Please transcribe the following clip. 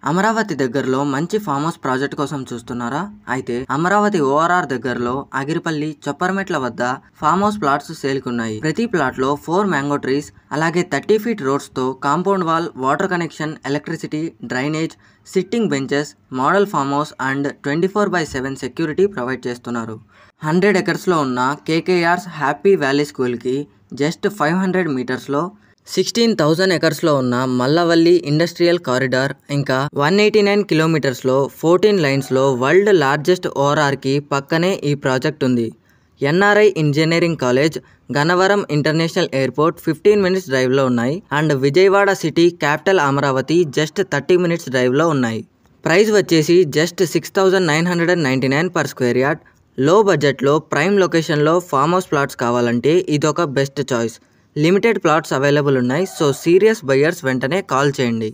అమరావతి దగ్గరలో మంచి farm house project కోసం చూస్తున్నారా? అయితే అమరావతి ఓఆర్ఆర్ దగ్గరలో అగిరిపల్లి, చొప్పరమెట్ల వద్ద ఫామ్ హౌస్ ప్లాట్స్ సేల్కున్నాయి. ప్రతి ప్లాట్ లో 4 మ్యాంగో ట్రీస్, అలాగే 30 ఫీట్ రోడ్స్ తో compound wall, water connection, electricity, drainage, sitting benches, model farm house and 24/7 security provide చేస్తున్నారు. 100 ఎకర్స్ లో ఉన్న కేకేఆర్స్ హ్యాపీ వ్యాలీ స్కూల్ కి జస్ట్ 500 మీటర్స్ లో, 16,000 ఎకర్స్లో ఉన్న మల్లవల్లి ఇండస్ట్రియల్ కారిడార్, ఇంకా 189 కిలోమీటర్స్లో 14 లైన్స్లో వరల్డ్ లార్జెస్ట్ ఓఆర్ఆర్కి పక్కనే ఈ ప్రాజెక్ట్ ఉంది. NRI engineering college, Gannavaram international airport 15 minutes డ్రైవ్లో ఉన్నాయి and Vijayawada city capital Amaravati just 30 minutes డ్రైవ్లో ఉన్నాయి. ప్రైస్ వచ్చేసి జస్ట్ 6,999 పర్ స్క్వేర్ యార్డ్. లో బడ్జెట్లో ప్రైమ్ లొకేషన్లో ఫామ్ హౌస్ ప్లాట్స్ కావాలంటే ఇదొక best choice. Limited plots available ఉన్నాయి. సో సీరియస్ బయర్స్ వెంటనే కాల్ చేయండి.